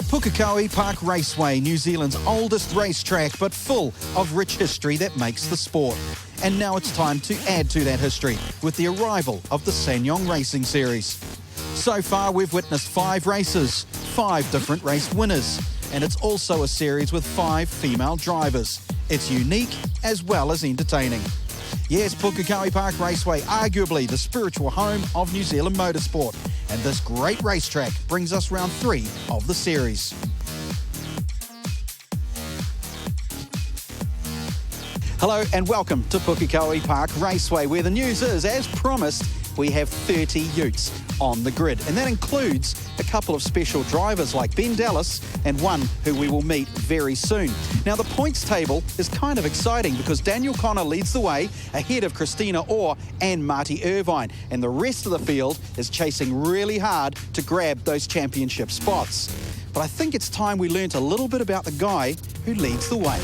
Pukekohe Park Raceway, New Zealand's oldest racetrack, but full of rich history that makes the sport. And now it's time to add to that history with the arrival of the SsangYong Racing Series. So far, we've witnessed 5 races, 5 different race winners, and it's also a series with 5 female drivers. It's unique as well as entertaining. Yes, Pukekohe Park Raceway, arguably the spiritual home of New Zealand motorsport. And this great racetrack brings us round 3 of the series. Hello and welcome to Pukekohe Park Raceway, where the news is, as promised, we have 30 utes on the grid. And that includes a couple of special drivers like Ben Dallas and one who we will meet very soon. Now, the points table is kind of exciting because Daniel Connor leads the way ahead of Christina Orr and Marty Irvine. And the rest of the field is chasing really hard to grab those championship spots. But I think it's time we learnt a little bit about the guy who leads the way.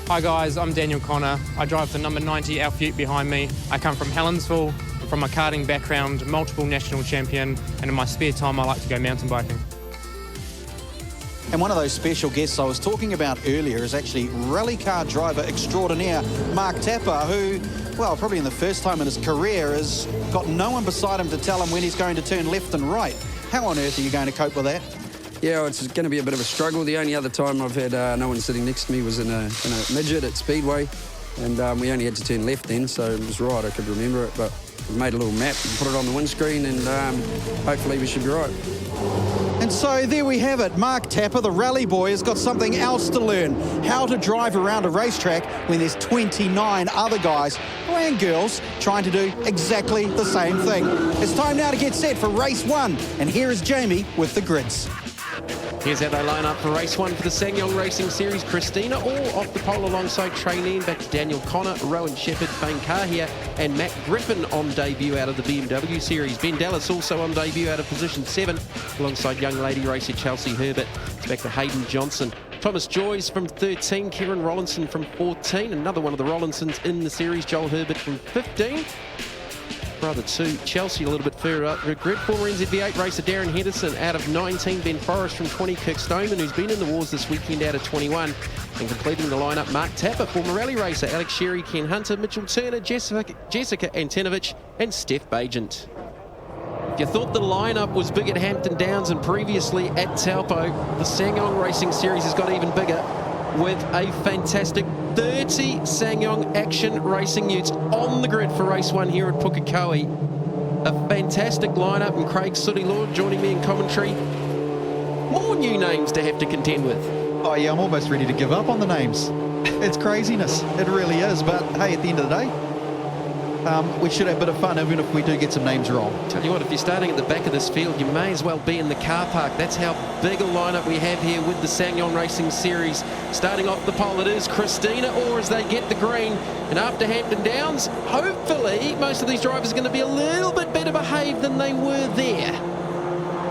Hi guys, I'm Daniel Connor. I drive the number 90 Alpha Ute behind me. I come from Helensville, from a karting background, multiple national champion, and in my spare time I like to go mountain biking. And one of those special guests I was talking about earlier is actually rally car driver extraordinaire Mark Tapper, who, well, probably in the first time in his career has got no one beside him to tell him when he's going to turn left and right. How on earth are you going to cope with that? Yeah, it's going to be a bit of a struggle. The only other time I've had no one sitting next to me was in a midget at Speedway, and we only had to turn left then, so it was right. I could remember it, but we made a little map and put it on the windscreen, and hopefully we should be right. And so there we have it. Mark Tapper, the rally boy, has got something else to learn. How to drive around a racetrack when there's 29 other guys and girls trying to do exactly the same thing. It's time now to get set for race 1. And here is Jamie with the grids. Here's how they line up for race 1 for the SsangYong Racing Series. Christina Orr off the pole alongside trainee, back to Daniel Connor, Rowan Shepherd, Fane Kahia and Matt Griffin on debut out of the BMW Series. Ben Dallas also on debut out of position 7 alongside young lady racer Chelsea Herbert. It's back to Hayden Johnson. Thomas Joyce from 13, Kieran Rollinson from 14, another one of the Rollinsons in the series, Joel Herbert from 15. Brother 2, Chelsea a little bit further up the grid. Former NZV8 racer Darren Henderson out of 19, Ben Forrest from 20, Kirk Stoneman, who's been in the wars this weekend, out of 21. And completing the lineup, Mark Tapper, former rally racer, Alex Sherry, Ken Hunter, Mitchell Turner, Jessica Antonovich and Steph Bagent. If you thought the lineup was big at Hampton Downs and previously at Taupo, the SsangYong Racing Series has got even bigger, with a fantastic 30 SsangYong Action Racing utes on the grid for race 1 here at Pukekohe. A fantastic lineup, and Craig Sooty-Lord joining me in commentary. More new names to have to contend with. Oh yeah, I'm almost ready to give up on the names. It's craziness, it really is, but hey, at the end of the day, we should have a bit of fun even if we do get some names wrong. Tell you what, if you're starting at the back of this field, you may as well be in the car park. That's how big a lineup we have here with the SsangYong Racing Series. Starting off the pole, it is Christina Orr as they get the green. And after Hampton Downs, hopefully most of these drivers are going to be a little bit better behaved than they were there.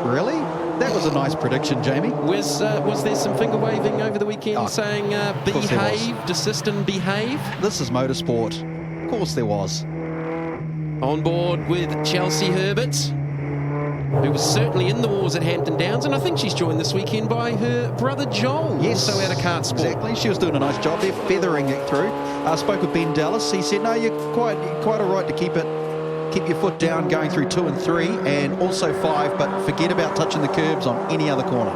Really? That was a nice prediction, Jamie. Was there some finger waving over the weekend saying behave, desist and behave? This is motorsport. Of course there was. On board with Chelsea Herbert, who was certainly in the wars at Hampton Downs, and I think she's joined this weekend by her brother Joel, yes, also out of kart sport. Exactly, she was doing a nice job there, feathering it through. I spoke with Ben Dallas. He said, no, you're quite all right to keep your foot down going through 2 and 3 and also 5, but forget about touching the curbs on any other corner.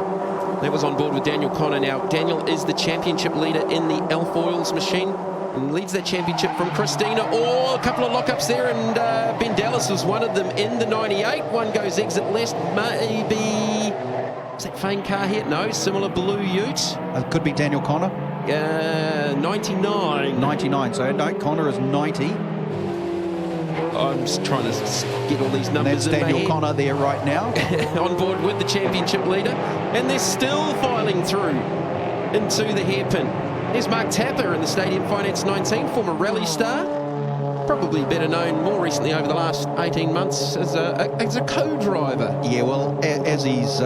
That was on board with Daniel Connor. Now, Daniel is the championship leader in the Alfoils machine and leads that championship from Christina Orr. A couple of lockups there, and Ben Dallas was one of them in the 98. One goes exit left, maybe... Is that Fane Kahia? No, similar blue ute. It could be Daniel Connor. 99. 99, so no, Connor is 90. I'm just trying to get all these numbers in my head. That's Daniel Connor there right now. On board with the championship leader. And they're still filing through into the hairpin. There's Mark Tapper in the Stadium Finance 19, former rally star. Probably better known more recently over the last 18 months as a co-driver. Yeah, well, as he's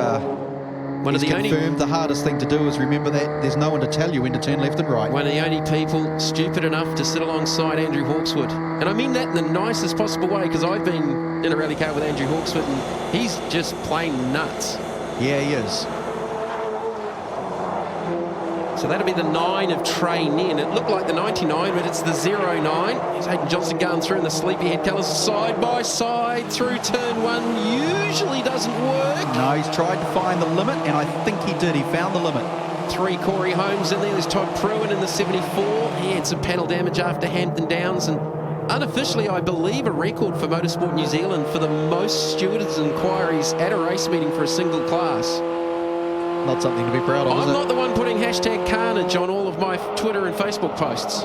confirmed, the hardest thing to do is remember that there's no one to tell you when to turn left and right. One of the only people stupid enough to sit alongside Andrew Hawkswood. And I mean that in the nicest possible way, because I've been in a rally car with Andrew Hawksworth, and he's just plain nuts. Yeah, he is. So that'll be the 9 of Trey Nen. It looked like the 99, but it's the 09. Here's Hayden Johnson going through in the sleepyhead colours, side by side through turn 1. Usually doesn't work. No, he's tried to find the limit, and I think he did. He found the limit. 3 Corey Holmes in there. There's Todd Pruitt in the 74. He had some panel damage after Hampton Downs, and unofficially, I believe, a record for Motorsport New Zealand for the most stewardess inquiries at a race meeting for a single class. Not something to be proud of, I'm is it? not the one putting hashtag carnage on all of my Twitter and Facebook posts.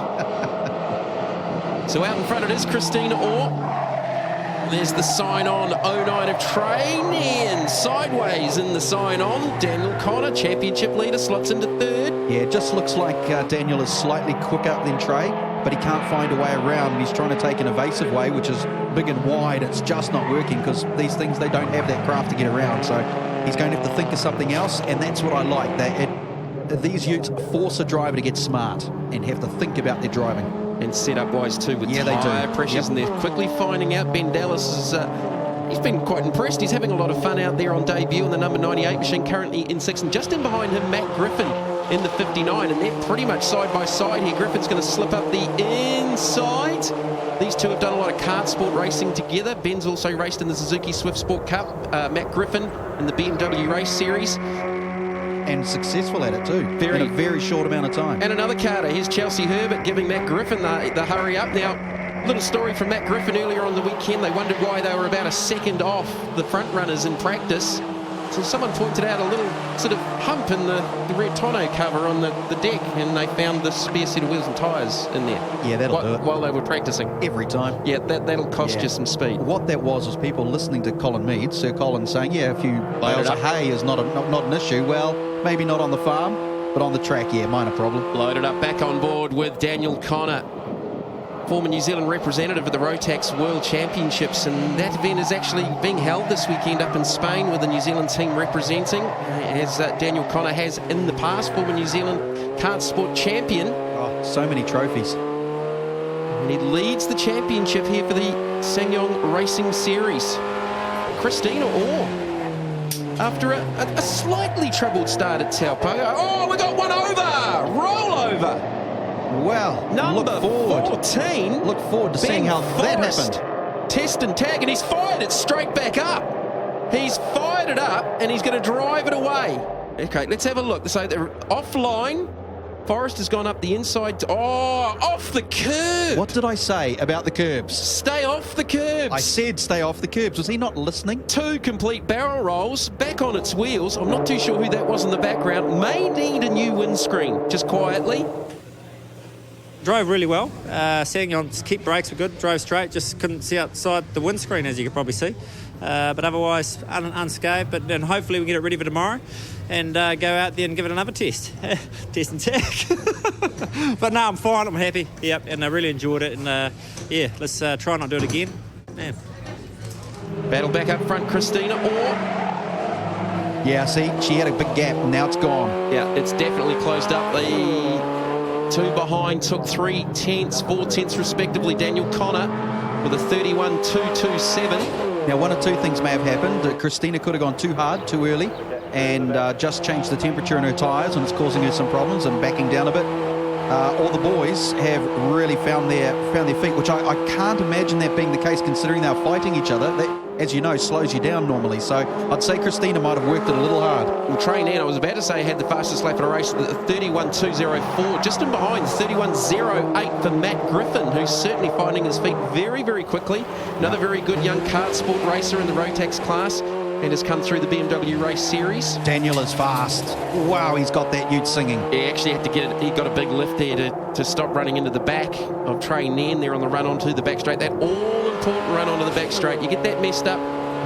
So out in front it is Christina Orr. There's the sign-on 09 of Trey Nen. Sideways in the sign-on. Daniel Connor, championship leader, slots into 3rd. Yeah, it just looks like Daniel is slightly quicker than Trey, but he can't find a way around. He's trying to take an evasive way, which is big and wide. It's just not working because these things, they don't have that craft to get around. So he's going to have to think of something else, and that's what I like. These utes force a driver to get smart and have to think about their driving. And setup-wise too, with tyre pressures, and they're quickly finding out. Ben Dallas is, he's been quite impressed. He's having a lot of fun out there on debut in the number 98 machine, currently in 6th, and just in behind him, Matt Griffin in the 59, and they're pretty much side by side here. Griffin's going to slip up the inside. These two have done a lot of kart sport racing together. Ben's also raced in the Suzuki Swift Sport Cup. Matt Griffin in the BMW Race Series. And successful at it too, in a very short amount of time. And another karter, here's Chelsea Herbert giving Matt Griffin the hurry up. Now, little story from Matt Griffin earlier on the weekend. They wondered why they were about a second off the front runners in practice. So someone pointed out a little sort of hump in the rear tonneau cover on the deck, and they found the spare set of wheels and tyres in there. Yeah, that'll do it. While they were practicing. Every time. Yeah, that'll cost you some speed. What that was people listening to Colin Mead, Sir Colin, saying, yeah, a few bales of hay is not an issue. Well, maybe not on the farm, but on the track, yeah, minor problem. Loaded up back on board with Daniel Connor, former New Zealand representative of the Rotax World Championships, and that event is actually being held this weekend up in Spain with the New Zealand team representing, as Daniel Connor has in the past, former New Zealand kart sport champion. Oh, so many trophies. And he leads the championship here for the SsangYong Racing Series. Christina Orr, after a slightly troubled start at Taupo. Oh, we got one over! Roll over! Well, number look forward. 14. Look forward to seeing how that happened. Test and tag, and he's fired it straight back up. He's fired it up, and he's going to drive it away. Okay, let's have a look. So they're offline. Forrest has gone up the inside. Off the curb. What did I say about the curbs? Stay off the curbs. I said stay off the curbs. Was he not listening? 2 complete barrel rolls, back on its wheels. I'm not too sure who that was in the background. May need a new windscreen, just quietly. Drove really well. SsangYong's kick brakes were good. Drove straight. Just couldn't see outside the windscreen, as you could probably see. But otherwise, unscathed. But then hopefully we get it ready for tomorrow and go out there and give it another test. Test and tag. But no, I'm fine. I'm happy. Yep, and I really enjoyed it. And yeah, let's try not to do it again. Man. Battle back up front, Christina Orr. Yeah, see, she had a big gap, and now it's gone. Yeah, it's definitely closed up. The 2 behind took 3 tenths, 4 tenths respectively. Daniel Connor with a 31.227. Now, 1 or 2 things may have happened. Christina could have gone too hard, too early, and just changed the temperature in her tyres, and it's causing her some problems and backing down a bit. All the boys have really found their feet, which I can't imagine that being the case, considering they're fighting each other. That, as you know, slows you down normally. So I'd say Christina might have worked it a little hard. Well, Trey Nen, I was about to say, had the fastest lap of the race, 31.204. Just in behind, 31.08 for Matt Griffin, who's certainly finding his feet very, very quickly. Another very good young kart sport racer in the Rotax class, and has come through the BMW Race Series. Daniel is fast. Wow, he's got that ute singing. He actually had to get it. He got a big lift there to stop running into the back of Trey Nen there on the run onto the back straight. That all-important run onto the back straight. You get that messed up,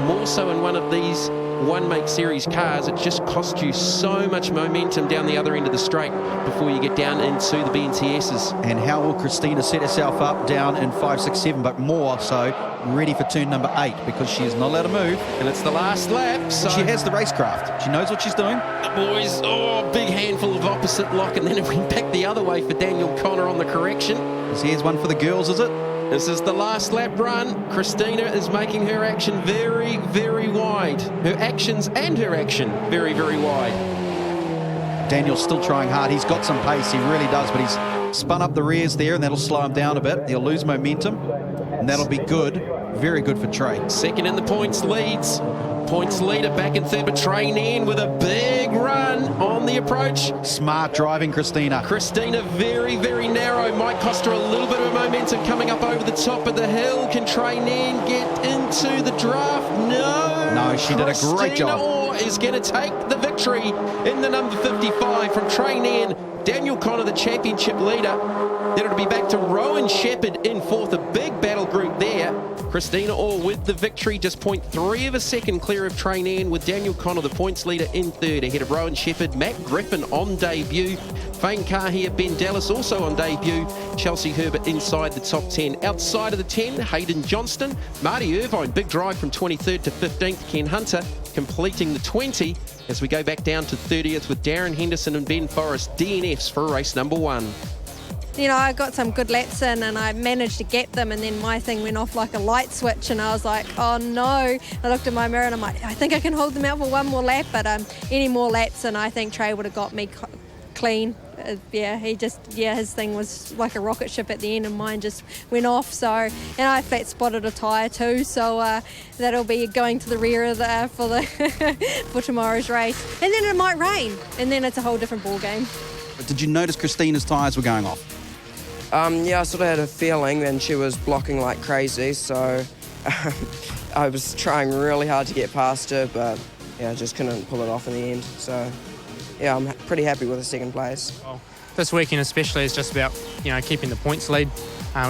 more so in one of these one-make series cars, it just costs you so much momentum down the other end of the straight before you get down into the BNTSs. And how will Christina set herself up down in 5, 6, 7, but more so ready for turn number 8, because she is not allowed to move. And it's the last lap. So she has the racecraft. She knows what she's doing. The boys, big handful of opposite lock, and then it went back the other way for Daniel Connor on the correction. Here's one for the girls, is it? This is the last lap run. Christina is making her action very, very wide. Her actions and her action very, very wide. Daniel's still trying hard. He's got some pace, he really does, but he's spun up the rears there, and that'll slow him down a bit. He'll lose momentum, and that'll be good. Very good for Trey. Second in the points leads. Points leader back in third, but Trey Nairn with a big run on the approach. Smart driving, Christina. Christina very, very narrow. Might cost her a little bit of momentum coming up over the top of the hill. Can Trey Nairn get into the draft? No. No, she did a great job. Christina Orr is going to take the victory in the number 55 from Trey Nairn. Daniel Connor, the championship leader. Then it'll be back to Rowan Shepherd in fourth. A big battle group there. Christina Orr with the victory, just 0.3 of a second clear of Trey Nairn, with Daniel Connor, the points leader, in third, ahead of Rowan Shepherd. Matt Griffin on debut. Fane Kahia, Ben Dallas also on debut. Chelsea Herbert inside the top 10. Outside of the 10, Hayden Johnston. Marty Irvine, big drive from 23rd to 15th. Ken Hunter completing the 20 as we go back down to 30th with Darren Henderson and Ben Forrest, DNFs for race number 1. You know, I got some good laps in and I managed to get them, and then my thing went off like a light switch and I was like, oh no. I looked in my mirror and I'm like, I think I can hold them out for one more lap, but any more laps and I think Trey would have got me clean. His thing was like a rocket ship at the end and mine just went off. So, and I flat spotted a tyre too, so that'll be going to the rear of for tomorrow's race. And then it might rain and then it's a whole different ball game. But did you notice Christina's tyres were going off? Yeah, I sort of had a feeling, and she was blocking like crazy, so I was trying really hard to get past her, but yeah, I just couldn't pull it off in the end. So yeah, I'm pretty happy with the second place. Well, this weekend especially is just about, keeping the points lead.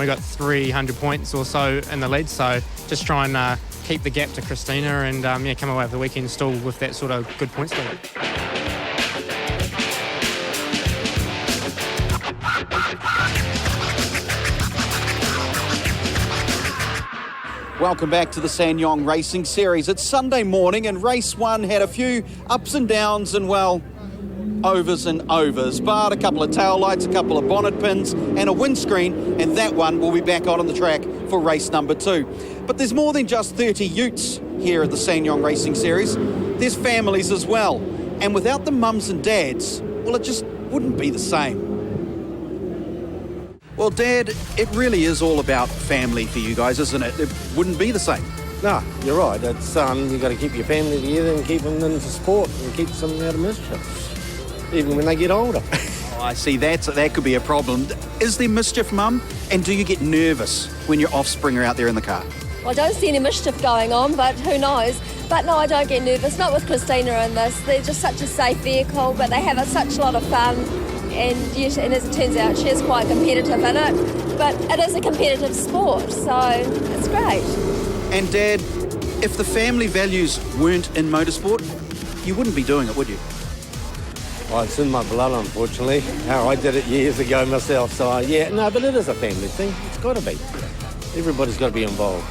We got 300 points or so in the lead, so just try and keep the gap to Christina and come away with the weekend still with that sort of good points lead. Welcome back to the SsangYong Racing Series. It's Sunday morning and race 1 had a few ups and downs and, well, overs and overs. But a couple of tail lights, a couple of bonnet pins and a windscreen, and that one will be back on the track for race number 2. But there's more than just 30 utes here at the SsangYong Racing Series. There's families as well. And without the mums and dads, well, it just wouldn't be the same. Well, Dad, it really is all about family for you guys, isn't it? It wouldn't be the same. No, you're right. It's you've got to keep your family together and keep them into sport and keep them out of mischief, even when they get older. Oh, I see. That could be a problem. Is there mischief, Mum? And do you get nervous when your offspring are out there in the car? Well, I don't see any mischief going on, but who knows? But no, I don't get nervous, not with Christina in this. They're just such a safe vehicle, but they have such a lot of fun. And as it turns out, she is quite competitive in it. But it is a competitive sport, so it's great. And Dad, if the family values weren't in motorsport, you wouldn't be doing it, would you? Well, it's in my blood, unfortunately. I did it years ago myself, so yeah, no, but it is a family thing. It's got to be. Everybody's got to be involved.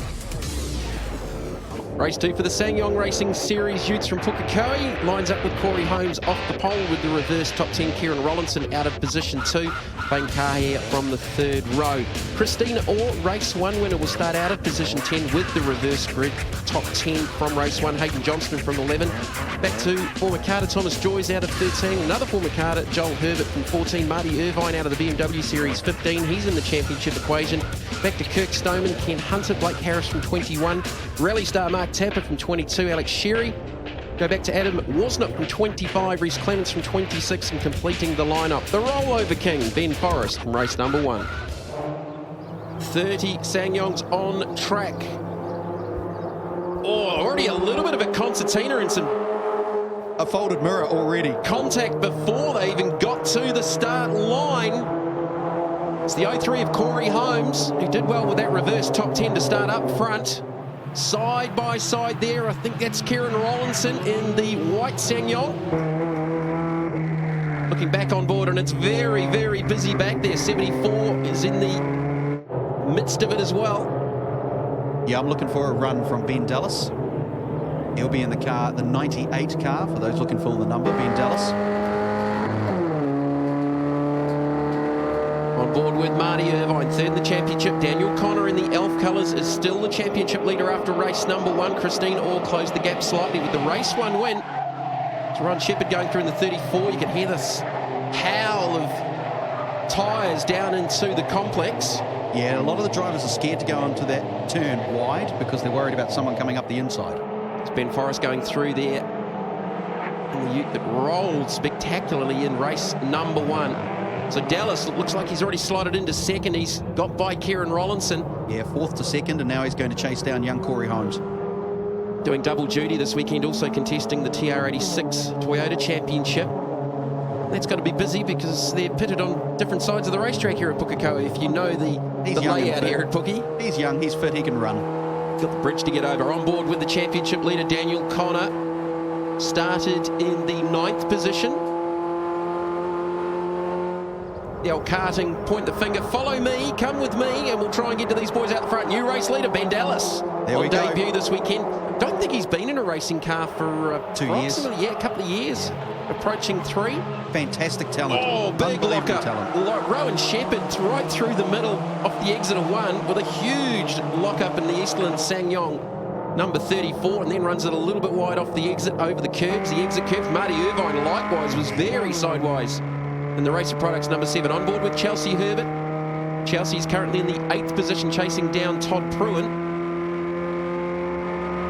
Race 2 for the SsangYong Racing Series. Utes from Pukekohe lines up with Corey Holmes off the pole with the reverse top 10. Kieran Rollinson out of position 2. Fane Kahia from the third row. Christina Orr, race 1 winner, will start out of position 10 with the reverse grid top 10 from race 1. Hayden Johnston from 11. Back to former Carter Thomas Joyce out of 13. Another former Carter, Joel Herbert from 14. Marty Irvine out of the BMW Series 15. He's in the championship equation. Back to Kirk Stoneman, Ken Hunter, Blake Harris from 21. Rally star Mark Tapper from 22. Alex Sherry. Go back to Adam Wasnott from 25. Rhys Clements from 26. And completing the lineup, the rollover king, Ben Forrest from race number 1. 30 SsangYongs on track. Oh, already a little bit of a concertina and some... A folded mirror already. Contact before they even got to the start line. It's the 03 of Corey Holmes, who did well with that reverse top 10 to start up front. Side by side there, I think that's Kieran Rollinson in the white SsangYong. Looking back on board, and it's very, very busy back there. 74 is in the midst of it as well. Yeah, I'm looking for a run from Ben Dallas. He'll be in the car, the 98 car, for those looking for the number, Ben Dallas. On board with Marty Irvine, third in the championship. Daniel Connor in the Elf colours is still the championship leader after race number 1. Christine Orr closed the gap slightly with the race 1 win. Ron Shepherd going through in the 34. You can hear this howl of tyres down into the complex. Yeah, a lot of the drivers are scared to go onto that turn wide because they're worried about someone coming up the inside. It's Ben Forrest going through there in the ute that rolled spectacularly in race number 1. So Dallas looks like he's already slotted into second. He's got by Kieran Rollinson. Yeah, 4th to 2nd, and now he's going to chase down young Corey Holmes. Doing double duty this weekend, also contesting the TR86 Toyota Championship. That's got to be busy because they're pitted on different sides of the racetrack here at Pukekohe, if you know the layout here at Puke. He's young, he's fit, he can run. Got the bridge to get over. On board with the championship leader, Daniel Connor. Started in the 9th position. The old karting, point the finger, follow me, come with me, and we'll try and get to these boys out the front. New race leader, Ben Dallas, on debut this weekend. Don't think he's been in a racing car for 2 years. Yeah, a couple of years. Approaching 3. Fantastic talent. Oh, big lock-up. Rowan Shepherd right through the middle off the exit of 1 with a huge lock-up in the Eastland SsangYong, number 34, and then runs it a little bit wide off the exit over the curbs. The exit curve, Marty Irvine likewise was very sideways. And the Racer Products number 7 on board with Chelsea Herbert. Chelsea's currently in the 8th position, chasing down Todd Pruin.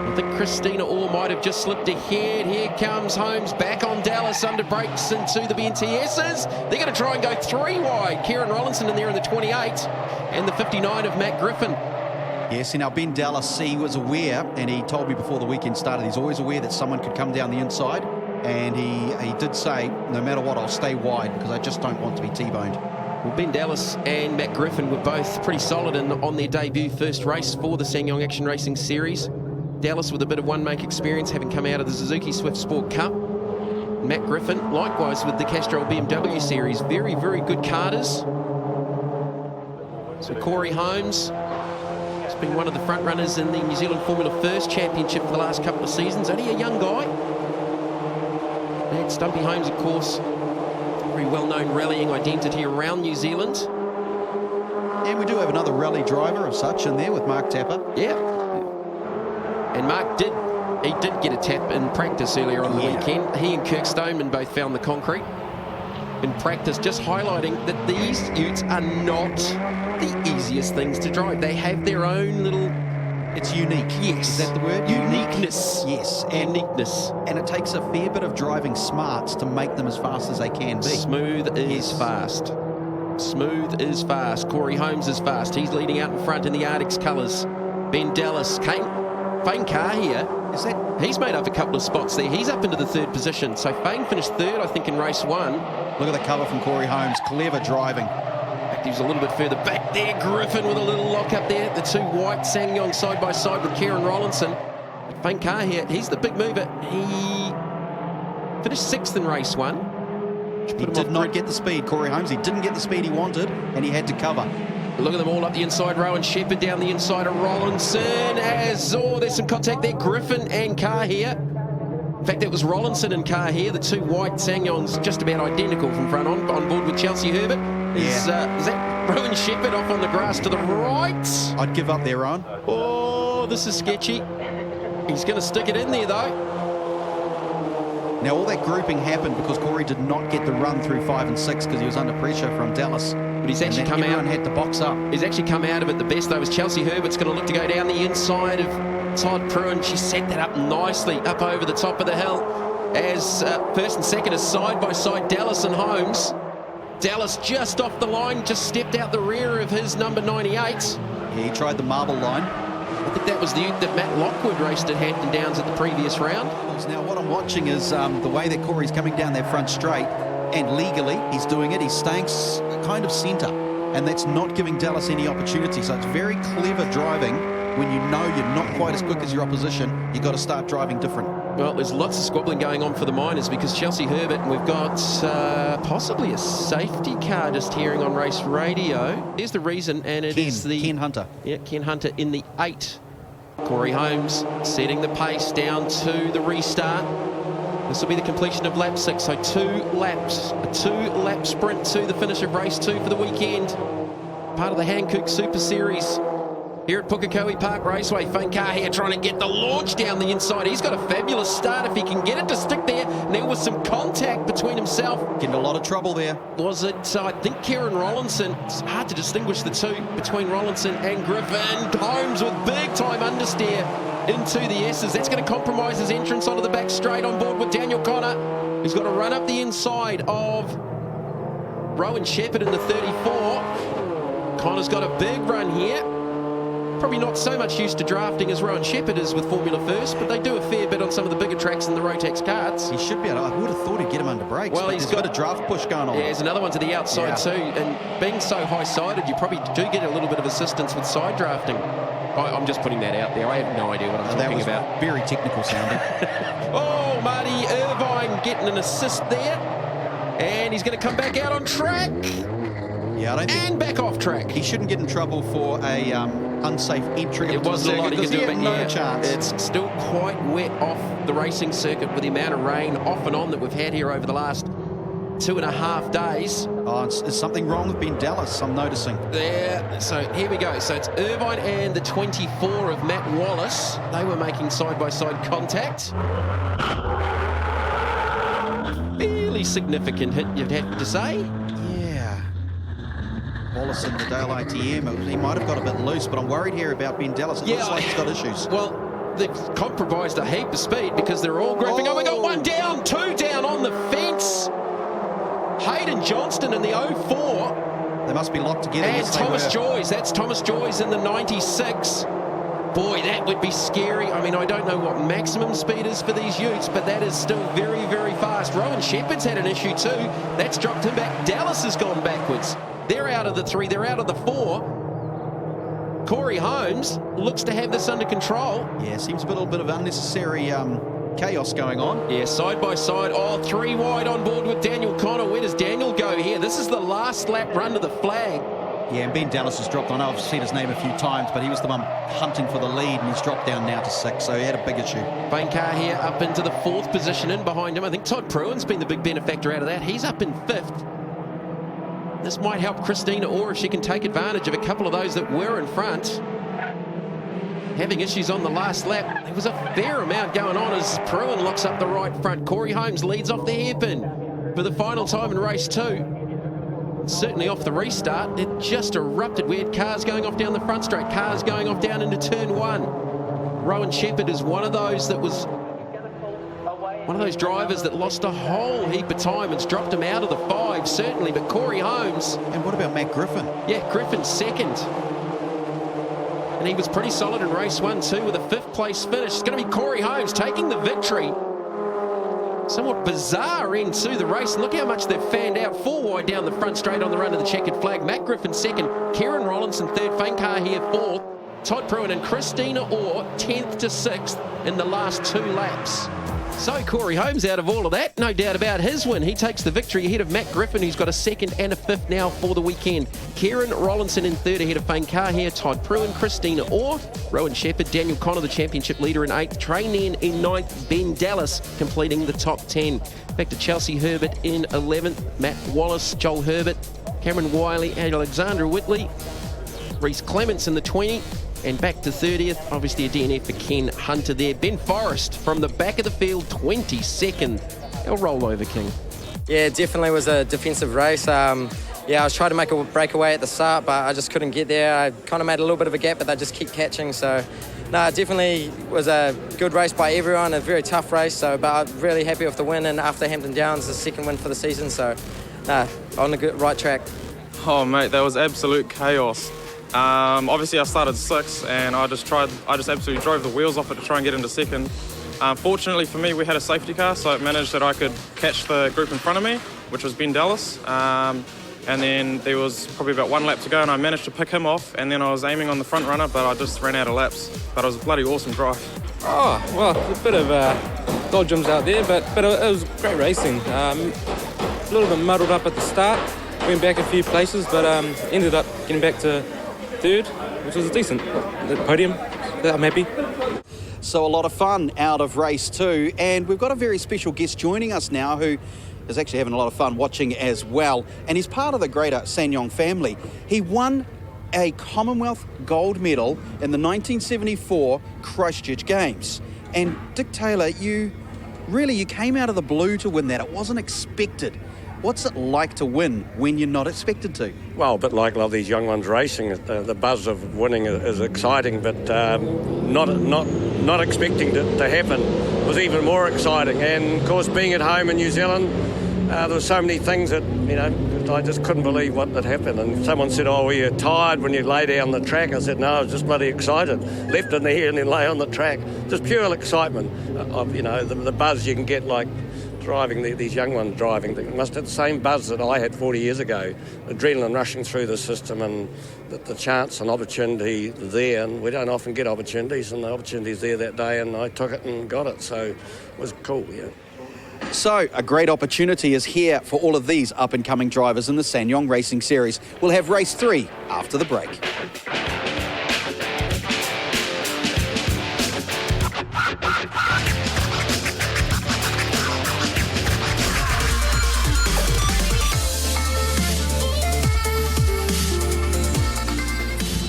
I think Christina Orr might have just slipped ahead. Here comes Holmes back on Dallas under brakes into the BNTSs. They're going to try and go 3 wide. Kieran Rollinson in there in the 28 and the 59 of Matt Griffin. Yes, and now Ben Dallas, he was aware, and he told me before the weekend started, he's always aware that someone could come down the inside. And he did say, no matter what, I'll stay wide because I just don't want to be T-boned. Well, Ben Dallas and Matt Griffin were both pretty solid on their debut first race for the SsangYong Action Racing Series. Dallas with a bit of one-make experience, having come out of the Suzuki Swift Sport Cup. Matt Griffin, likewise with the Castrol BMW Series. Very, very good karters. So Corey Holmes has been one of the front runners in the New Zealand Formula First Championship for the last couple of seasons. Only a young guy. And Stumpy Holmes, of course, very well-known rallying identity around New Zealand. And we do have another rally driver of such in there with Mark Tapper. Yeah. And Mark did get a tap in practice earlier on the weekend. He and Kirk Stoneman both found the concrete in practice, just highlighting that these utes are not the easiest things to drive. They have their own little... It's unique. Yes. Is that the word? Uniqueness. Yes. Uniqueness. And it takes a fair bit of driving smarts to make them as fast as they can be. Smooth is fast. Smooth is fast. Corey Holmes is fast. He's leading out in front in the Arctics colours. Ben Dallas, Fane Carr here. He's made up a couple of spots there. He's up into the 3rd position. So Fane finished 3rd, I think, in race 1. Look at the cover from Corey Holmes. Clever driving. He was a little bit further back there. Griffin with a little lock up there. The 2 white SsangYong side by side with Kieran Rollinson. Fane Carr here, he's the big mover. He finished 6th in race 1. He did not get the speed, Corey Holmes. He didn't get the speed he wanted, and he had to cover. Look at them all up the inside row, and Shepherd down the inside of Rollinson. There's some contact there. Griffin and Carr here. In fact, it was Rollinson and Carr here. The 2 white SsangYongs just about identical from front on board with Chelsea Herbert. Is that Rowan Shepherd off on the grass to the right? I'd give up there, Rowan. Oh, this is sketchy. He's going to stick it in there, though. Now, all that grouping happened because Corey did not get the run through 5 and 6 because he was under pressure from Dallas. But he's actually come out. Everyone had to box up. He's actually come out of it the best, though, as Chelsea Herbert's going to look to go down the inside of Todd Pruin. She set that up nicely up over the top of the hill. As first and second is side by side, Dallas and Holmes. Dallas just off the line, just stepped out the rear of his number 98. Yeah, he tried the marble line. I think that was the ute that Matt Lockwood raced at Hampton Downs at the previous round. Now, what I'm watching is the way that Corey's coming down that front straight, and legally he's doing it. He's staying kind of centre, and that's not giving Dallas any opportunity. So it's very clever driving. When you know you're not quite as quick as your opposition, you've got to start driving different. Well, there's lots of squabbling going on for the minors because Chelsea Herbert, and we've got possibly a safety car just hearing on race radio. Here's the reason, and it is Ken Hunter. Yeah, Ken Hunter in the 8. Corey Holmes setting the pace down to the restart. This will be the completion of lap 6, so 2 laps, a 2-lap sprint to the finish of race 2 for the weekend. Part of the Hankook Super Series here at Pukekohe Park Raceway. Whankaahia trying to get the launch down the inside. He's got a fabulous start if he can get it to stick there. And there was some contact between himself. Getting a lot of trouble there. Was it, I think, Kieran Rollinson? It's hard to distinguish the two between Rollinson and Griffin. Holmes with big-time understeer into the S's. That's going to compromise his entrance onto the back straight on board with Daniel Connor, who's got to run up the inside of Rowan Shepherd in the 34. Connor's got a big run here. Probably not so much used to drafting as Rowan Shepherd is with Formula First, but they do a fair bit on some of the bigger tracks in the Rotax karts. He should be able to, I would have thought he'd get him under brakes. Well, he's got a draft push going on. Yeah, there's another one to the outside too. And being so high-sided, you probably do get a little bit of assistance with side drafting. I'm just putting that out there. I have no idea what I'm talking about. Very technical sounding. Oh, Marty Irvine getting an assist there. And he's going to come back out on track. Yeah, I don't think... And back off track. He shouldn't get in trouble for a unsafe entry. It wasn't a lot he could do, but no chance. It's still quite wet off the racing circuit with the amount of rain off and on that we've had here over the last 2.5 days. Oh, is something wrong with Ben Dallas, I'm noticing. There, so here we go. So it's Irvine and the 24 of Matt Wallace. They were making side-by-side contact. Fairly significant hit, you'd have to say. Yeah. Wallace in the Dale ITM, he might have got a bit loose, but I'm worried here about Ben Dallas. It looks like he's got issues. Well, they've compromised a heap of speed because they're all gripping. Oh, we got 1 down, 2 down on the fence. Hayden Johnston in the 04. They must be locked together. And Thomas Joyce. That's Thomas Joyce in the 96. Boy, that would be scary. I mean, I don't know what maximum speed is for these utes, but that is still very, very fast. Rowan Shepherd's had an issue too. That's dropped him back. Dallas has gone backwards. They're out of the 3. They're out of the 4. Corey Holmes looks to have this under control. Yeah, seems a little bit of unnecessary chaos going on. Yeah, side by side. Oh, 3 wide on board with Daniel Connor. Where does Daniel go here? This is the last lap run to the flag. Yeah, and Ben Dallas has dropped. I know I've seen his name a few times, but he was the one hunting for the lead, and he's dropped down now to 6, so he had a big issue. Whankaahia up into the 4th position in behind him. I think Todd Pruitt's been the big benefactor out of that. He's up in 5th. This might help Christina Orr if she can take advantage of a couple of those that were in front. Having issues on the last lap. There was a fair amount going on as Pruitt locks up the right front. Corey Holmes leads off the hairpin for the final time in race 2. Certainly off the restart, it just erupted. We had cars going off down the front straight, cars going off down into turn 1. Rowan Shepherd is one of those that was one of those drivers that lost a whole heap of time. It's dropped him out of the 5, certainly, but Corey Holmes. And what about Matt Griffin? Yeah, Griffin's 2nd. And he was pretty solid in race 1 too with a 5th place finish. It's going to be Corey Holmes taking the victory. Somewhat bizarre end to the race. And look how much they've fanned out. 4 wide down the front straight on the run of the checkered flag. Matt Griffin 2nd, Kieran Rollinson 3rd, Whankaahia 4th, Todd Pruitt and Christina Orr 10th to 6th in the last 2 laps. So Corey Holmes out of all of that, no doubt about his win. He takes the victory ahead of Matt Griffin, who's got a 2nd and a 5th now for the weekend. Kieran Rollinson in 3rd ahead of Whankaahia, Todd Pruitt, Christina Orr, Rowan Shepherd, Daniel Connor, the championship leader in 8th, Trey Nairn in 9th, Ben Dallas completing the top 10. Back to Chelsea Herbert in 11th, Matt Wallace, Joel Herbert, Cameron Wiley, Alexandra Whitley, Reese Clements in the 20. And back to 30th, obviously a DNF for Ken Hunter there. Ben Forrest from the back of the field, 22nd. Our rollover, King. Yeah, it definitely was a defensive race. Yeah, I was trying to make a breakaway at the start, but I just couldn't get there. I kind of made a little bit of a gap, but they just keep catching. So, no, it definitely was a good race by everyone, a very tough race. So, but I'm really happy with the win, and after Hampton Downs, the 2nd win for the season. So, on the right track. Oh, mate, that was absolute chaos. Obviously I started 6th and I just absolutely drove the wheels off it to try and get into 2nd. Fortunately for me, we had a safety car, so it managed that I could catch the group in front of me, which was Ben Dallas. And then there was probably about 1 lap to go and I managed to pick him off, and then I was aiming on the front runner, but I just ran out of laps. But it was a bloody awesome drive. Oh, well, a bit of dodgems out there, but it was great racing. A little bit muddled up at the start, went back a few places, but ended up getting back to 3rd, which was decent. The podium, I'm happy. So a lot of fun out of race 2, and we've got a very special guest joining us now who is actually having a lot of fun watching as well, and he's part of the greater SsangYong family. He won a Commonwealth gold medal in the 1974 Christchurch Games. And Dick Taylor, you came out of the blue to win that. It wasn't expected. What's it like to win when you're not expected to? Well, a bit like a lot of these young ones racing, the buzz of winning is exciting, but not expecting it to happen was even more exciting. And of course, being at home in New Zealand, there were so many things that, I just couldn't believe what had happened. And someone said, "Oh, were you tired when you lay down the track?" I said, "No, I was just bloody excited." Left in the air and then lay on the track. Just pure excitement of, the buzz you can get like driving, these young ones driving. They must have the same buzz that I had 40 years ago. Adrenaline rushing through the system, and the chance and opportunity there. And we don't often get opportunities, and the opportunity's there that day, and I took it and got it. So it was cool, yeah. So, a great opportunity is here for all of these up-and-coming drivers in the SsangYong Racing Series. We'll have race 3 after the break.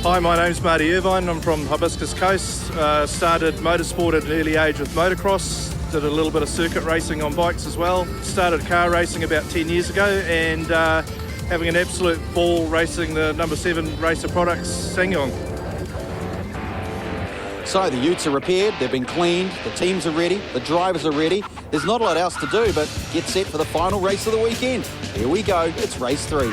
Hi, my name's Marty Irvine. I'm from Hibiscus Coast. Started motorsport at an early age with motocross. Did a little bit of circuit racing on bikes as well. Started car racing about 10 years ago, and having an absolute ball racing the number 7 racer products, SsangYong. So the utes are repaired, they've been cleaned, the teams are ready, the drivers are ready. There's not a lot else to do but get set for the final race of the weekend. Here we go, it's race 3.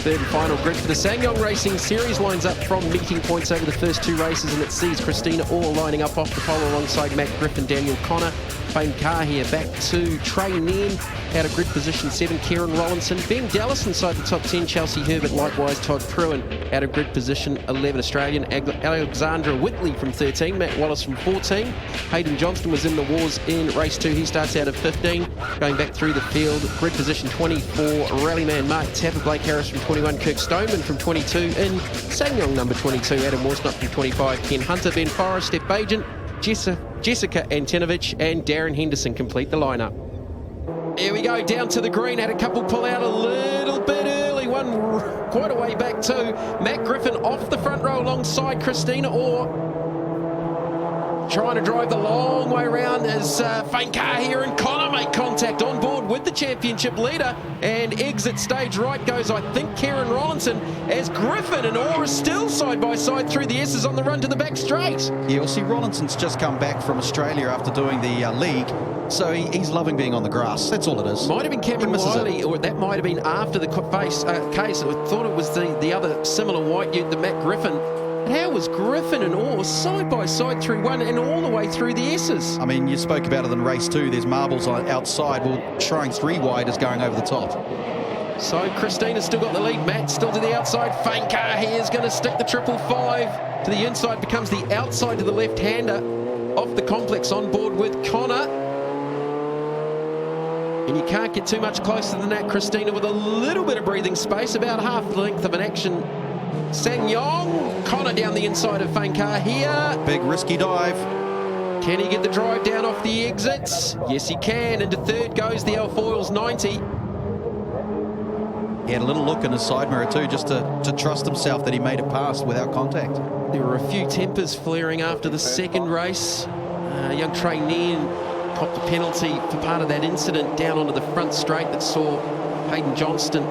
Third and final grid for the SsangYong Racing Series lines up from meeting points over the first 2 races, and it sees Christina Orr lining up off the pole alongside Matt Griffin, Daniel Connor, Fane Carr here back to Trey Nairn, out of grid position 7, Kieran Rollinson, Ben Dallas inside the top 10, Chelsea Herbert, likewise Todd Pruin out of grid position 11, Australian, Alexandra Whitley from 13, Matt Wallace from 14, Hayden Johnston was in the wars in race 2, he starts out of 15, going back through the field, grid position 24, Rallyman Mark Tapper, Blake Harris from 21, Kirk Stoneman from 22, in SsangYong number 22, Adam Worsnop from 25, Ken Hunter, Ben Forrest, Steph Bagent, Jessica Antinovich and Darren Henderson complete the lineup. Here we go, down to the green, had a couple pull out a little bit early, one quite a way back too. Matt Griffin off the front row alongside Christina Orr. Trying to drive the long way around as Fane Carr here and Connor make contact on board with the championship leader, and exit stage right goes, I think, Kieran Rollinson, as Griffin and Orr are still side by side through the S's on the run to the back straight. Yeah, well, see, Rollinson's just come back from Australia after doing the league, so he's loving being on the grass. That's all it is. Might have been Cameron Wiley, or that might have been after the case. I thought it was the other similar white ute, the Matt Griffin. How was Griffin and Orr side by side through one and all the way through the S's? I mean, you spoke about it in race 2. There's marbles outside. Well, trying 3 wide is going over the top. So Christina's still got the lead. Matt still to the outside. Fane Carr here is going to stick the 555 to the inside. Becomes the outside to the left-hander off the complex on board with Connor. And you can't get too much closer than that. Christina with a little bit of breathing space, about half the length of an action. SsangYong, Connor down the inside of Fane Carr here. Big risky dive. Can he get the drive down off the exits? Yes, he can. Into third goes the Alfoils 90. He had a little look in his side mirror too, just to trust himself that he made it past without contact. There were a few tempers flaring after the second race. Young Trey Nairn copped a penalty for part of that incident down onto the front straight that saw Hayden Johnston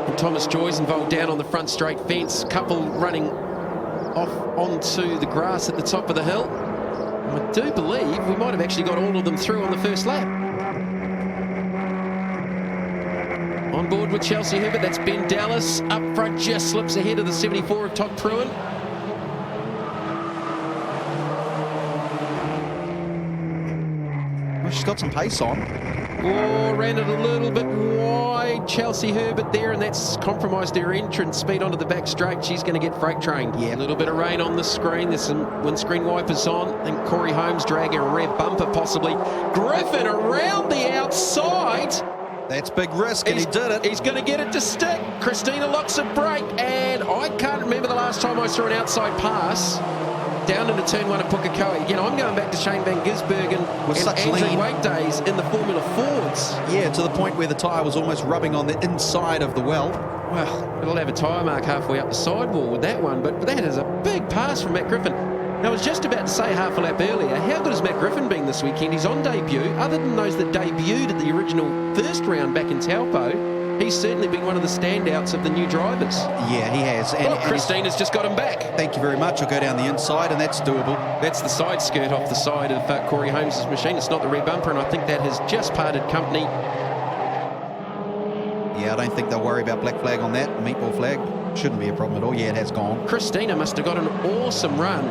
and Thomas Joyce involved down on the front straight fence. Couple running off onto the grass at the top of the hill. And I do believe we might have actually got all of them through on the first lap. On board with Chelsea Herbert, that's Ben Dallas. Up front, just slips ahead of the 74 of Todd Pruin. Well, she's got some pace on. Oh, ran it a little bit wide. Chelsea Herbert there, and that's compromised her entrance speed onto the back straight. She's going to get freight trained. Yeah, a little bit of rain on the screen. There's some windscreen wipers on. I think Corey Holmes dragging a rear bumper possibly. Griffin around the outside. That's big risk, and he did it. He's going to get it to stick. Christina locks a brake, and I can't remember the last time I saw an outside pass down into turn 1 at Pukekohe. Again, I'm going back to Shane Van Gisbergen With and such Andrew lean. Wake days in the Formula Fords. Yeah, to the point where the tyre was almost rubbing on the inside of the well. Well, it'll have a tyre mark halfway up the sidewall with that one, but that is a big pass from Matt Griffin. Now, I was just about to say half a lap earlier, how good has Matt Griffin been this weekend? He's on debut. Other than those that debuted at the original first round back in Taupo, he's certainly been one of the standouts of the new drivers. Yeah, he has. And Christina's just got him back. Thank you very much. I'll go down the inside, and that's doable. That's the side skirt off the side of Corey Holmes' machine. It's not the rear bumper, and I think that has just parted company. Yeah, I don't think they'll worry about black flag on that. Meatball flag shouldn't be a problem at all. Yeah, it has gone. Christina must have got an awesome run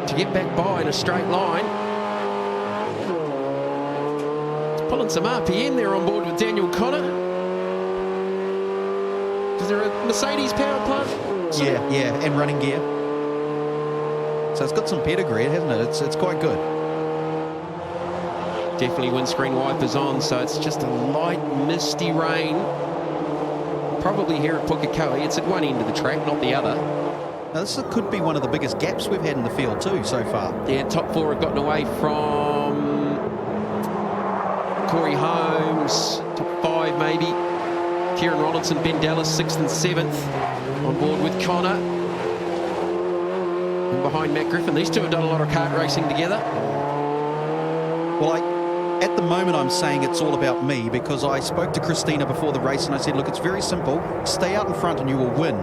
to get back by in a straight line. It's pulling some RPM there on board with Daniel Connor. Is there a Mercedes power plant? Yeah, and running gear. So it's got some pedigree, hasn't it? It's quite good. Definitely windscreen wipers on, so it's just a light, misty rain. Probably here at Pukekohe. It's at one end of the track, not the other. Now, this could be one of the biggest gaps we've had in the field too so far. Yeah, top 4 have gotten away from Corey Holmes, top 5 maybe. Kieran Rollinson, Ben Dallas, 6th and 7th on board with Connor. And behind Matt Griffin. These two have done a lot of kart racing together. Well, at the moment, I'm saying it's all about me because I spoke to Christina before the race and I said, look, it's very simple. Stay out in front and you will win.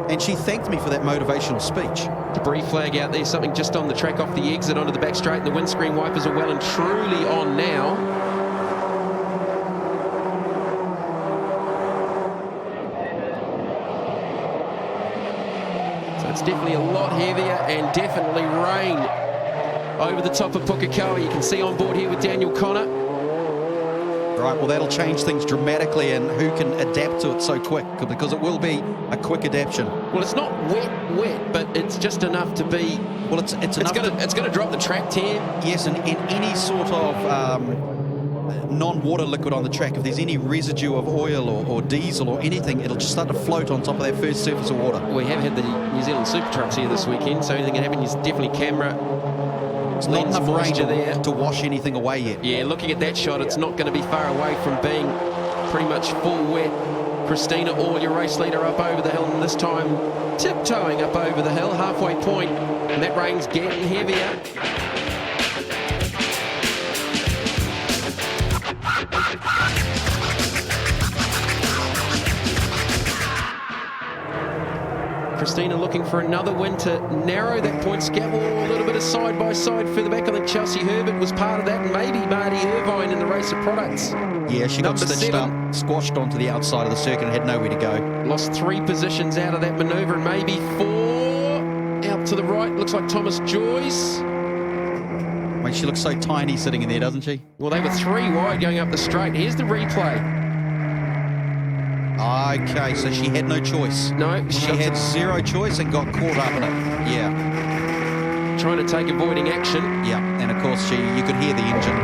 And she thanked me for that motivational speech. Debris flag out there, something just on the track off the exit onto the back straight, and the windscreen wipers are well and truly on now. So it's definitely a lot heavier and definitely rain over the top of Pukekohe. You can see on board here with Daniel Connor. Right, well, that'll change things dramatically, and who can adapt to it so quick, because it will be a quick adaptation. Well, it's not wet, but it's just enough to be... Well, it's enough it's going to drop the track tear. Yes, and any sort of non-water liquid on the track, if there's any residue of oil or diesel or anything, it'll just start to float on top of that first surface of water. We have had the New Zealand Super Trucks here this weekend, so anything can happen. Is definitely camera... It's not enough rain there to wash anything away yet. Yeah, looking at that shot, it's not going to be far away from being pretty much full wet. Christina Orr, your race leader, up over the hill, and this time tiptoeing up over the hill, halfway point, and that rain's getting heavier. Christina looking for another win to narrow that points gap. A little bit of side-by-side further back. I think Chelsea Herbert was part of that, and maybe Marty Irvine in the race of products. Yeah, she got stitched up, squashed onto the outside of the circuit and had nowhere to go. Lost 3 positions out of that manoeuvre, and maybe 4 out to the right. Looks like Thomas Joyce. I mean, she looks so tiny sitting in there, doesn't she? Well, they were 3 wide going up the straight. Here's the replay. Okay, so she had no choice. No, she had 0 choice and got caught up in it. Yeah. Trying to take avoiding action. Yeah, and of course you could hear the engine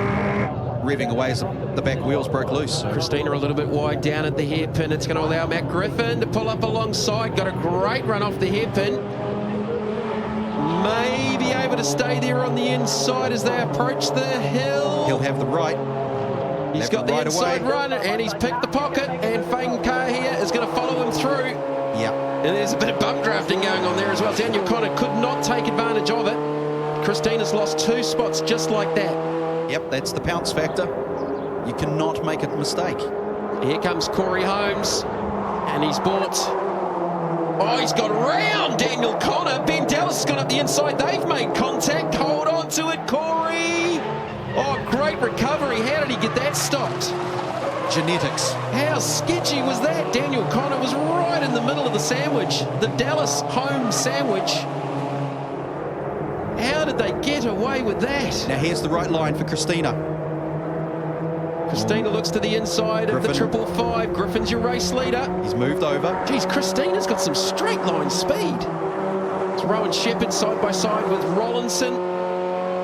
revving away as the back wheels broke loose. Christina a little bit wide down at the hairpin. It's going to allow Matt Griffin to pull up alongside. Got a great run off the hairpin. Maybe able to stay there on the inside as they approach the hill. He'll have the right. He's got the inside run, and he's picked the pocket, and Fagan here is going to follow him through. Yeah. And there's a bit of bump drafting going on there as well. Daniel Connor could not take advantage of it. Christina's lost 2 spots just like that. Yep, that's the pounce factor. You cannot make a mistake. Here comes Corey Holmes, and he's bought... Oh, he's got around Daniel Connor. Ben Dallas has gone up the inside. They've made contact. Hold on to it, Corey. Oh, great recovery. How did he get that stopped? Genetics. How sketchy was that? Daniel Connor was right in the middle of the sandwich, the Dallas home sandwich. How did they get away with that? Now here's the right line for Christina. Christina looks to the inside of the 555. Griffin's your race leader. He's moved over. Geez, Christina's got some straight line speed. It's Rowan Shepherd side by side with Rollinson.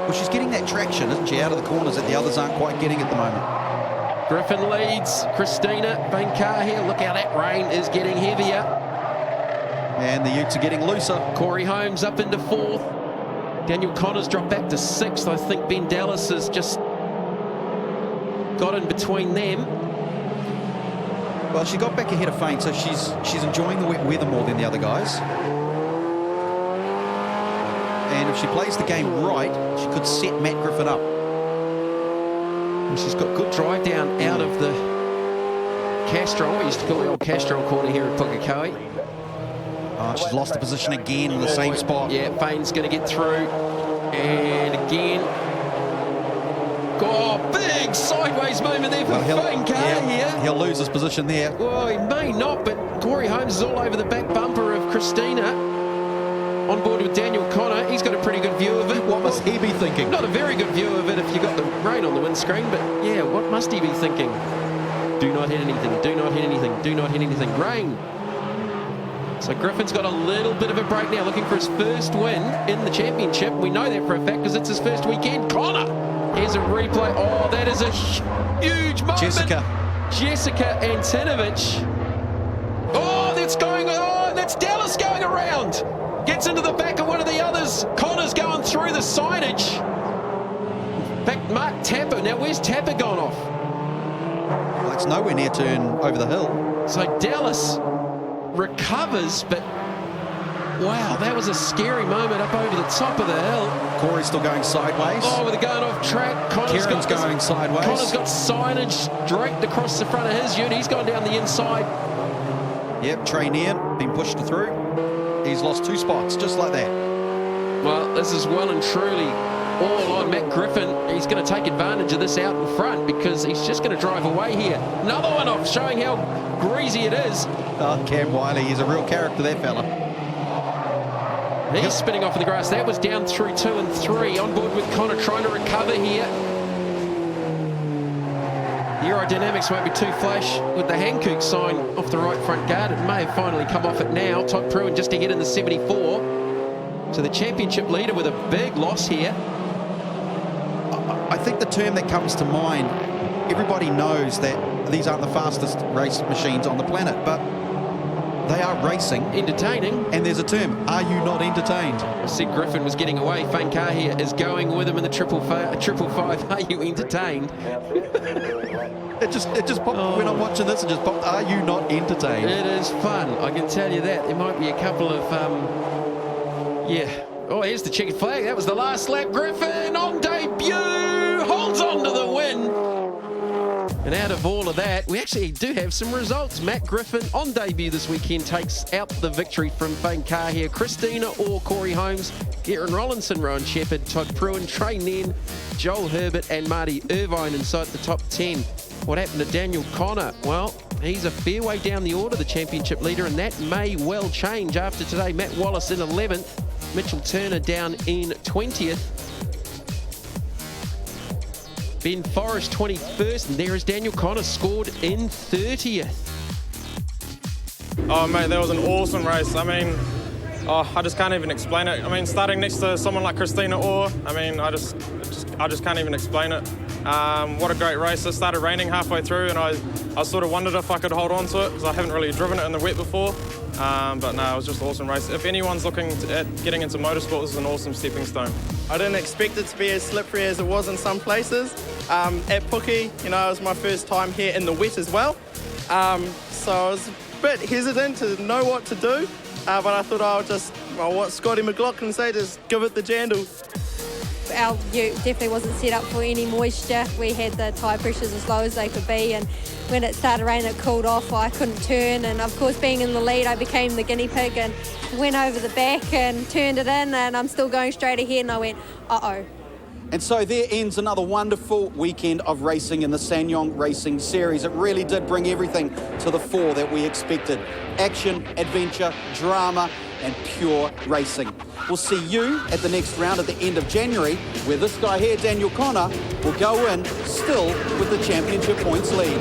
Well, she's getting that traction, isn't she, out of the corners that the others aren't quite getting at the moment. Griffin leads. Christina Bankar here. Look how that rain is getting heavier. And the utes are getting looser. Corey Holmes up into 4th. Daniel Connor's dropped back to 6th. I think Ben Dallas has just got in between them. Well, she got back ahead of Fane, so she's enjoying the wet weather more than the other guys. And if she plays the game right, she could set Matt Griffin up. And she's got good drive down out of the Castrol. We used to call the old Castrol corner here at Pukekohe. Oh, she's lost the position again in the same spot. Yeah, Fane's going to get through. And again. Oh, big sideways moment there for Fane Carr here. He'll lose his position there. Well, he may not, but Corey Holmes is all over the back bumper of Christina. On board with Daniel Connor. He's got a pretty good view of it. What must he be thinking? Not a very good view of it if you got the rain on the windscreen, but yeah, what must he be thinking? Do not hit anything, do not hit anything, do not hit anything. Rain. So Griffin's got a little bit of a break now, looking for his first win in the championship. We know that for a fact because it's his first weekend. Connor! Here's a replay. Oh, that is a huge moment. Jessica Antinovich. Oh, that's Dallas going around. Gets into the back of one of the others. Connor's going through the signage. In fact, Mark Tapper. Now, where's Tapper gone off? Well, it's nowhere near turn over the hill. So Dallas recovers, but wow, that was a scary moment up over the top of the hill. Corey's still going sideways. Oh, with it going off track. Kieran's going sideways. Connor's got signage draped across the front of his unit. He's gone down the inside. Yep, Trainian been pushed through. He's lost 2 spots, just like that. Well, this is well and truly all on Matt Griffin. He's going to take advantage of this out in front because he's just going to drive away here. Another one off, showing how greasy it is. Oh, Cam Wiley, he's a real character, that fella. He's spinning off in the grass. That was down through 2 and 3. On board with Connor, trying to recover here. The aerodynamics won't be too flash with the Hankook sign off the right front guard. It may have finally come off it now. Todd Pruitt just ahead in the 74. So the championship leader with a big loss here. I think the term that comes to mind, everybody knows that these aren't the fastest race machines on the planet, but they are racing. Entertaining. And there's a term, are you not entertained? I said Griffin was getting away. Fane Carr here is going with him in the triple five. Are you entertained? It just popped when I'm watching this. It just popped. Are you not entertained? It is fun. I can tell you that. There might be a couple of Oh, here's the checkered flag. That was the last lap. Griffin on debut holds on to the win. And out of all of that, we actually do have some results. Matt Griffin on debut this weekend takes out the victory from Fane Carr here. Christina Orr, Corey Holmes, Aaron Rollinson, Rowan Shepherd, Todd Pruitt, Trey Nen, Joel Herbert and Marty Irvine inside the top 10. What happened to Daniel Connor? Well, he's a fair way down the order, the championship leader, and that may well change after today. Matt Wallace in 11th, Mitchell Turner down in 20th. Ben Forrest 21st, and there is Daniel Connor scored in 30th. Oh mate, that was an awesome race. I mean, I just can't even explain it. I mean, starting next to someone like Christina Orr, I mean, I just can't even explain it. What a great race. It started raining halfway through, and I sort of wondered if I could hold on to it because I haven't really driven it in the wet before. But no, it was just an awesome race. If anyone's looking at getting into motorsport, this is an awesome stepping stone. I didn't expect it to be as slippery as it was in some places. At Puke, it was my first time here in the wet as well. So I was a bit hesitant to know what to do. But I thought what Scotty McLaughlin said, just give it the jandle. Our ute definitely wasn't set up for any moisture. We had the tyre pressures as low as they could be, and when it started raining it cooled off. I couldn't turn, and of course being in the lead I became the guinea pig and went over the back and turned it in, and I'm still going straight ahead, and I went, uh-oh. And so there ends another wonderful weekend of racing in the SsangYong Racing Series. It really did bring everything to the fore that we expected. Action, adventure, drama, and pure racing. We'll see you at the next round at the end of January, where this guy here, Daniel Connor, will go in still with the championship points lead.